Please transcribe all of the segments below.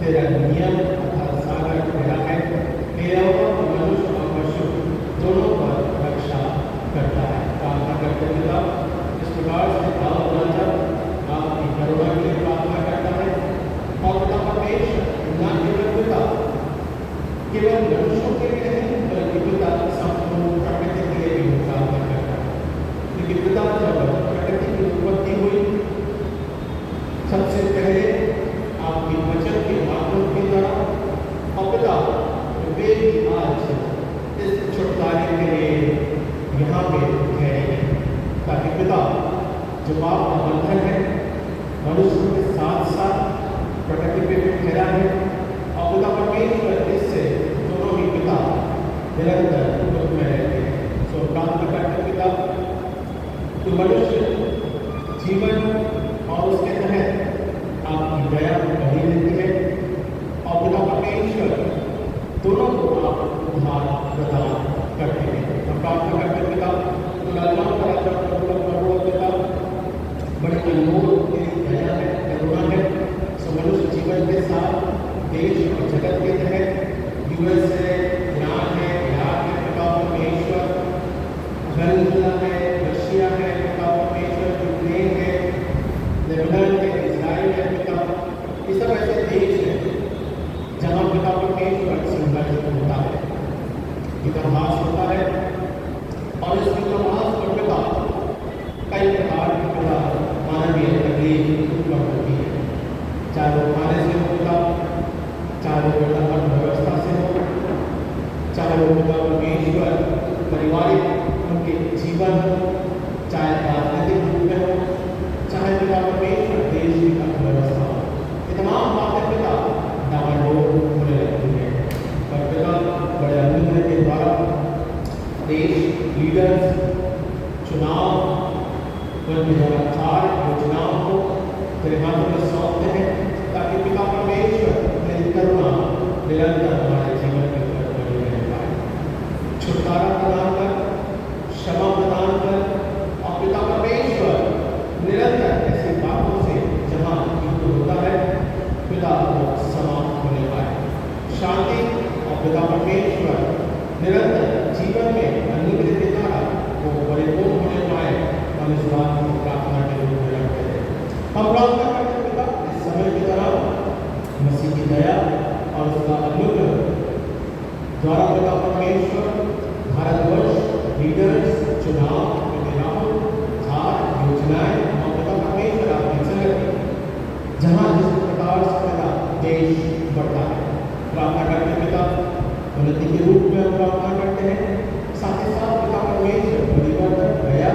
तेरा नियम अर्थात सागर तेरा है, मेरा और मनुष्य और पशु दोनों पर रक्षा करता है। प्रार्थना करते पिता, इस प्रकार से दाऊद राजा आपकी करुणा के लिए प्रार्थना करता है और पिता परमेश्वर न केवल पिता केवल मनुष्यों के लिए नहीं बल्कि पिता संपूर्ण प्रकृति के लिए भी प्रार्थना करता है। लेकिन पिता जब प्रकृति की उत्पत्ति हुई सबसे पहले आपके वचन के माध्यम के द्वारा और पिता वे भी आज इस छुटकारे के लिए यहाँ पे ठहरे हैं ताकि पिता जो पाप का बंधन है मनुष्य के साथ साथ प्रकृति पे भी ठहरा है और पिता परमेश्वर इससे दोनों ही पिता निरंतर दुख में रहते हैं। सो प्रार्थना करते पिता कि मनुष्य जीवन और उसके तहत आपकी दया बनी रहती है और पिता परमेश्वर दोनों को आप उद्धार प्रदान करते हैं। हम प्रार्थना करते पिता पिता बड़ी अनमोल तेरी दया है, करुणा है। सो मनुष्य जीवन के साथ देश और जगत के तहत यूएसए ईरान है, इराक है, पिता परमेश्वर वेनेजुएला है, रशिया है, पिता परमेश्वर यूक्रेन है, लेबनान है, इजराइल है, पिता ये सब ऐसे देश हैं जहाँ पिता परमेश्वर संघर्ष होता है, विध्वंस होता है और इस विध्वंस पर पिता कई प्रकार की पिता मानवीय तकलीफ उत्पन्न होती है, चाहे वो खाने से हो पिता, चाहे वो पिता अर्थव्यवस्था से हो, चाहे वो पिता परमेश्वर पारिवारिक उनके जीवन हो, चाहे राजनीतिक रूप में हो, चाहे पिता परमेश्वर देश की अर्थव्यवस्था हो, ये तमाम बातें पिता डावाडोल होने लगती है। पर पिता बड़े अभिनय के द्वारा देश लीडर्स चुनाव उनके द्वारा कार्य योजनाओं को तेरे हाथों में सौंपते हैं ताकि पिता परमेश्वर तेरी करुणा निरंतर हमारे जीवन के ऊपर बनी रह पाए। छुटकारा प्रदान कर, क्षमा प्रदान कर और पिता परमेश्वर निरंतर ऐसी बातों से जहाँ युद्ध होता है पिता को समाप्त होने पाए। शांति और पिता परमेश्वर निरंतर जीवन में अनुग्रह के द्वारा वो परिपूर्ण होने पाए हम इस बात की प्रार्थना के रूप में रखते हैं। हम प्रार्थना करते पिता इस समय के दौरान मसीह की दया और उसका अनुग्रह द्वारा पिता परमेश्वर भारतवर्ष लीडर्स चुनाव राहुल धार योजनाएं और पिता परमेश्वर आपकी संगति जहाँ जिस प्रकार से पिता देश बढ़ता है प्रार्थना करते पिता उन्नति के रूप में हम प्रार्थना करते हैं। साथ ही साथ पिता परमेश्वर परिवर्तन गया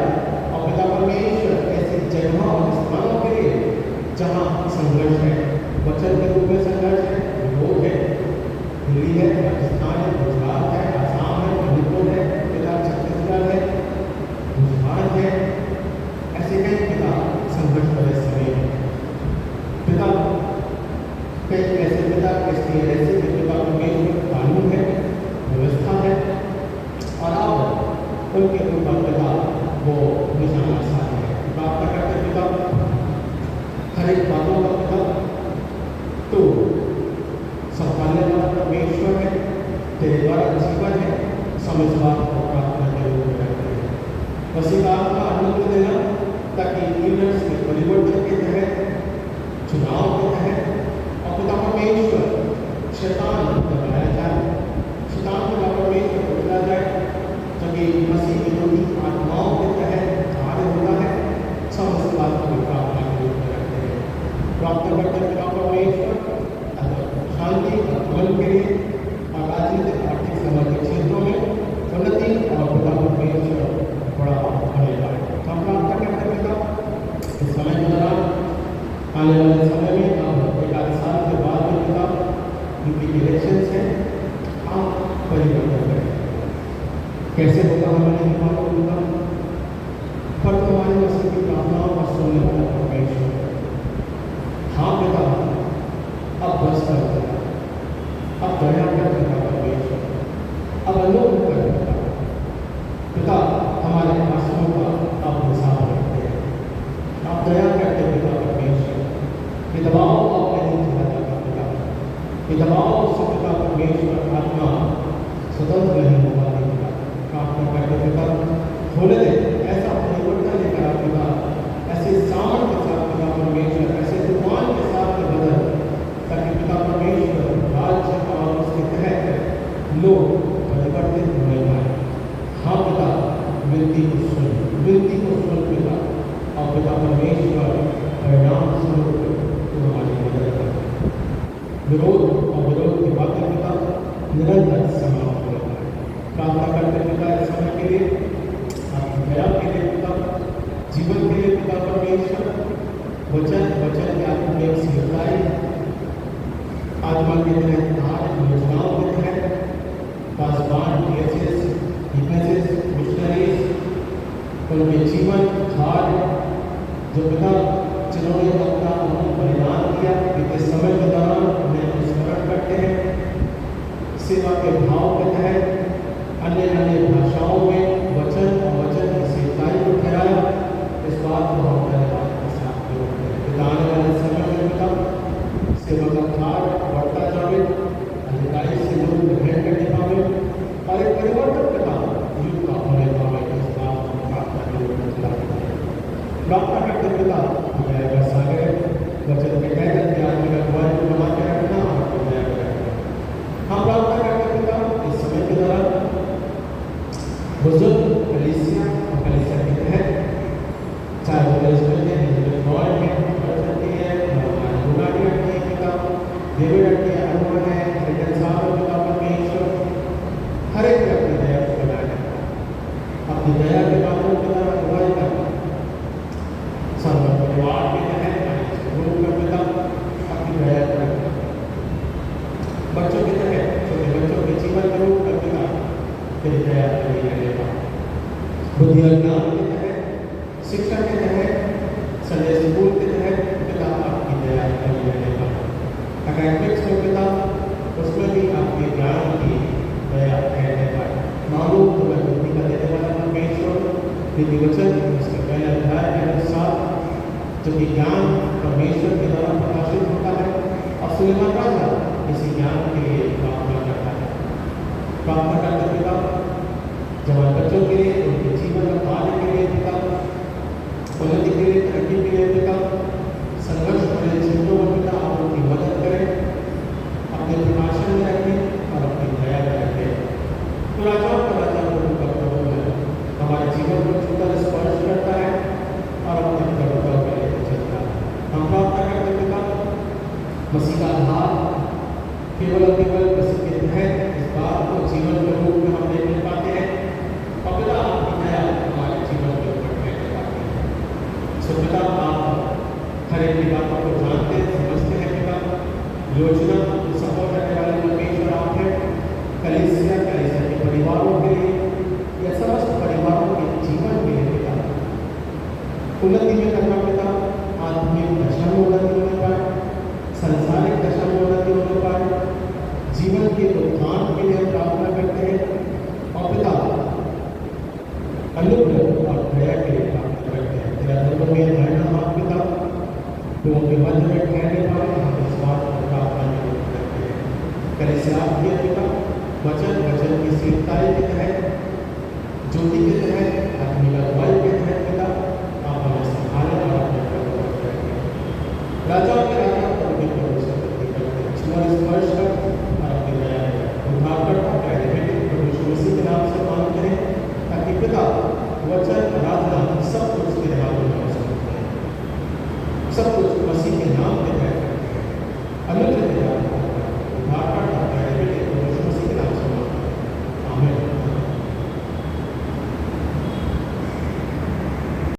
और पिता परमेश्वर ऐसे जगहों और स्थानों के लिए जहाँ संघर्ष है, वचन के रूप में संघर्ष है, विरोध है, दिल्ली है, राजस्थान है, गुजरात है, आसाम है, मणिपुर है, पिता छत्तीसगढ़ है, गुजरात है, ऐसे कई पिता संघर्ष वाले समय है। पिता ऐसे पिता इसलिए ऐसे पिता परमेश्वर कानून है, व्यवस्था है और अब उनके ऊपर पिता वो निशाना साधे है। प्रार्थना करते पिता हर एक बातों का पिता तो संभालने वाला परमेश्वर है, तेरे द्वारा जीवन है, समझ बात को प्रार्थना के रूप में रखते हैं। वसीला का अनुग्रह देना ताकि लीडर्स के परिवर्तन के तहत चुनाव के तहत और पिता परमेश्वर शैतान दबाया जाए, शैतान पिता परमेश्वर को दिया जाए ताकि मसीह विरोधी आत्माओं के तहत कार्य होता है। सब इस बात को प्रार्थना के रूप में रखते हैं। प्रार्थना करते पिता परमेश्वर शांति और बल के लिए और राजनीतिक आर्थिक सामाजिक क्षेत्रों में उन्नति और पिता परमेश्वर बड़ा होने पाए। हम प्रार्थना करते पिता इस समय के दौरान आने वाले समय में अब एक आध साल के बाद में पिता यूपी के इलेक्शंस हैं, आप परिवर्तन करें। कैसे होगा हमें नहीं मालूम होगा, पर तुम्हारी मसीह की प्रार्थनाओं का सुनने वाला परमेश्वर हाँ पिता अब बस कर देगा, अब दया कर देगा परमेश्वर, अब अनुभव कर देगा पिता हमारे आंसुओं का आप हिसाब रखते हैं, आप दया करते पिता परमेश्वर, विधवाओं को आप नहीं चला जाता पिता, कि दबाव से पिता परमेश्वर आत्मा स्वतंत्र नहीं हो पाती पिता। प्रार्थना करते पिता होने दे ऐसा परिवर्तन लेकर आप पिता, ऐसे सामर्थ के साथ पिता परमेश्वर, ऐसे तूफान के साथ बदल, ताकि पिता परमेश्वर राज्य और उसके तहत लोग परिवर्तित होने पाए। हाँ पिता, विनती को सुन पिता, और पिता परमेश्वर परिणाम स्वरूप तुम हमारी मदद कर। विरोध और विरोध की बातें पिता निरंतर समाप्त होता है। प्रार्थना करते पिता इस समय के लिए, आपकी दया के लिए पिता, जीवन के लिए पिता परमेश्वर, वचन की आपने एक सिखाई आत्मा के तहत आज योजनाओं के तहत पासवान केसेस मिशनरीज उनके जीवन हार जो पिता जिन्होंने अपना बलिदान किया बीते समय के दौरान उन्हें स्मरण करते हैं। सेवा के भाव के तहत अन्य भाषाओं में वचन और वचन की सेवकाई को ठहराया। इस बात को हम धन्यवाद के साथ जोड़ते हैं। पिता आने वाले समय में पिता सेवा का भार बढ़ता जाए, अधिकारी से लोग ग्रहण करने पावे और एक परिवर्तन पिता युग का होने पावे। इस बात को प्रार्थना के लिए प्रार्थना करते पिता दया का सागर वचन के तहत ज्ञान में अगुवाई को बना के रखना और दया का रखना। हम प्रार्थना करते पिता इस समय के दौरान बुजुर्ग कलीसिया और कलीसिया के तहत चाहे वो कलीसिया है, नॉर्थ है, बरसती है, गुनाडी रखती है पिता, देवी रखती है, अनुमान है, हरिजन साहब पिता परमेश्वर, हर एक अपनी दया को बनाए, अपनी दया के माध्यम पिता अगुवाई करना। सर्व परिवार के तहत गुरु का पिता अपनी दया करना। बच्चों के तहत छोटे बच्चों के जीवन में रूप का पिता तेरी दया करी रहेगा। बुद्धि और ज्ञान के तहत, शिक्षा के तहत, संडे स्कूल के तहत पिता आपकी दया करी रहेगा। अकेडमिक्स में पिता उसमें भी आपके ज्ञान की दया कहने पर मालूम तुम्हें बुद्धि का देने वाला परमेश्वर विधि वचन उसके पहले अध्याय के अनुसार जो कि ज्ञान परमेश्वर के द्वारा प्रकाशित होता है और सुलेमान राजा इसी ज्ञान के लिए प्रार्थना करता है। प्रार्थना करते पिता जवान बच्चों के लिए, उनके जीवन में कार्य के लिए पिता, उन्नति के लिए, तरक्की के लिए पिता, संघर्ष भरे क्षेत्रों में पिता आप उनकी मदद करें, अपने प्रकाशन में रखें और अपनी दया में रखें। तो राजाओं का राजा प्रभु का प्रभु है, हमारे जीवन को छूता स्पर्श करता है और अपने प्रभुत्व के लिए चलता है। हम प्रार्थना करते पिता मसीह का आधार केवल मसीह के तहत इस बात को जीवन के रूप में हम देखने पाते हैं और पिता आपकी दया हमारे जीवन के ऊपर कहने पाते हैं। सो पिता आप हर एक की बातों को जानते हैं, समझते हैं पिता। योजना सफल करने वाले परमेश्वर आप हैं। कलीसिया के परिवारों के लिए या समस्त परिवारों के जीवन के लिए पिता उन्नति में करना पिता, आत्मिक दशा में उन्नति होने पाए, संसारिक दशा में उन्नति होने पाए, जीवन के उत्थान के लिए प्रार्थना करते हैं और पिता अनुग्रह और दया के लिए प्रार्थना करते हैं। तेरा धर्म में धरना आप पिता लोगों के मध्य में ठहरने पाए, हम इस बात को प्रार्थना के लिए करते हैं। कलीसिया आपके पिता वचन की सेवकाई के तहत, ज्योति के तहत, आत्मिक अगुवाई